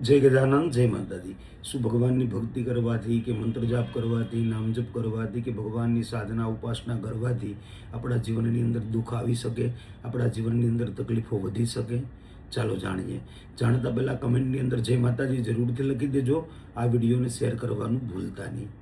જય ગજાનંદ, જય માતાજી। શું ભગવાનની ભક્તિ કરવાથી કે મંત્ર જાપ કરવાથી, નામ જપ કરવાથી કે ભગવાનની સાધના ઉપાસના કરવાથી આપણા જીવનની અંદર દુઃખ આવી શકે, આપણા જીવનની અંદર તકલીફો વધી શકે? ચાલો જાણીએ। જાણતા પહેલાં કમેન્ટની અંદર જય માતાજી જરૂરથી લખી દેજો। આ વિડીયોને શેર કરવાનું ભૂલતા નહીં।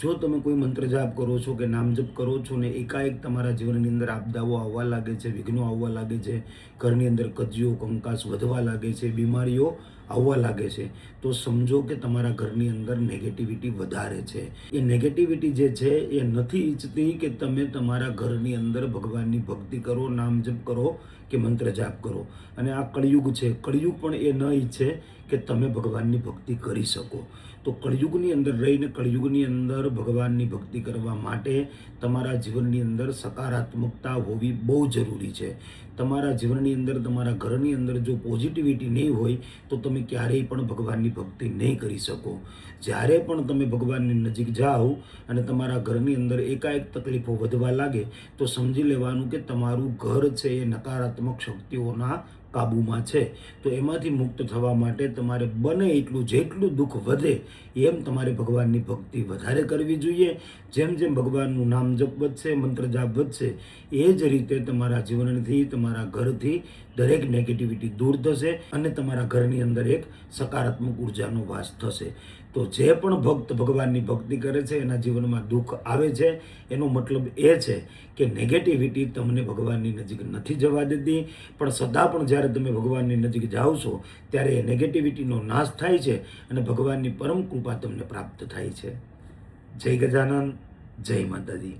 જો તમે કોઈ મંત્ર જાપ કરો છો કે નામ જપ કરો છો ને એકાએક તમારા જીવનની અંદર આપદાઓ આવવા લાગે છે, વિઘ્નો આવવા લાગે છે, ઘરની અંદર કજિયો કંકાસ વધવા લાગે છે, બીમારીઓ આવવા લાગે છે, તો સમજો કે તમારા ઘરની અંદર નેગેટિવિટી વધારે છે। એ નેગેટિવિટી જે છે એ નથી ઈચ્છતી કે તમે તમારા ઘરની અંદર ભગવાનની ભક્તિ કરો, નામ જપ કરો કે મંત્ર જાપ કરો। અને આ કળિયુગ છે, કળિયુગ પણ એ ન ઈચ્છે કે તમે ભગવાનની ભક્તિ કરી શકો। તો કળિયુગની અંદર રહીને કળિયુગની અંદર ભગવાનની ભક્તિ કરવા માટે તમારા જીવનની અંદર સકારાત્મકતા હોવી બહુ જરૂરી છે। તમારા જીવનની અંદર, તમારા ઘરની અંદર જો પોઝિટિવિટી નહીં હોય તો તમે ક્યારેય પણ ભગવાનની ભક્તિ નહીં કરી શકો। જ્યારે પણ તમે ભગવાનની નજીક જાઓ અને તમારા ઘરની અંદર એકાએક તકલીફો વધવા લાગે તો સમજી લેવાનું કે તમારું ઘર છે એ નકારાત્મક શક્તિઓના કાબૂમાં છે। તો એમાંથી મુક્ત થવા માટે તમારે બને એટલું, જેટલું દુઃખ વધે એમ તમારે ભગવાનની ભક્તિ વધારે કરવી જોઈએ। જેમ જેમ ભગવાનનું નામ જપ વધશે, મંત્ર જાપ વધશે, એ જ રીતે તમારા જીવનથી, તમારા ઘરથી દરેક નેગેટિવિટી દૂર થશે અને તમારા ઘરની અંદર એક સકારાત્મક ઉર્જાનો વાસ થશે। તો જે પણ ભક્ત ભગવાનની ભક્તિ કરે છે એના જીવનમાં દુઃખ આવે છે, એનો મતલબ એ છે કે નેગેટિવિટી તમને ભગવાનની નજીક નથી જવા દેતી। પણ સદા પણ જ્યારે તમે ભગવાનની નજીક જાઓ છો ત્યારે એ નેગેટિવિટીનો નાશ થાય છે અને ભગવાનની પરમ કૃપા તમને પ્રાપ્ત થાય છે। જય ગજાનંદ, જય માતાજી।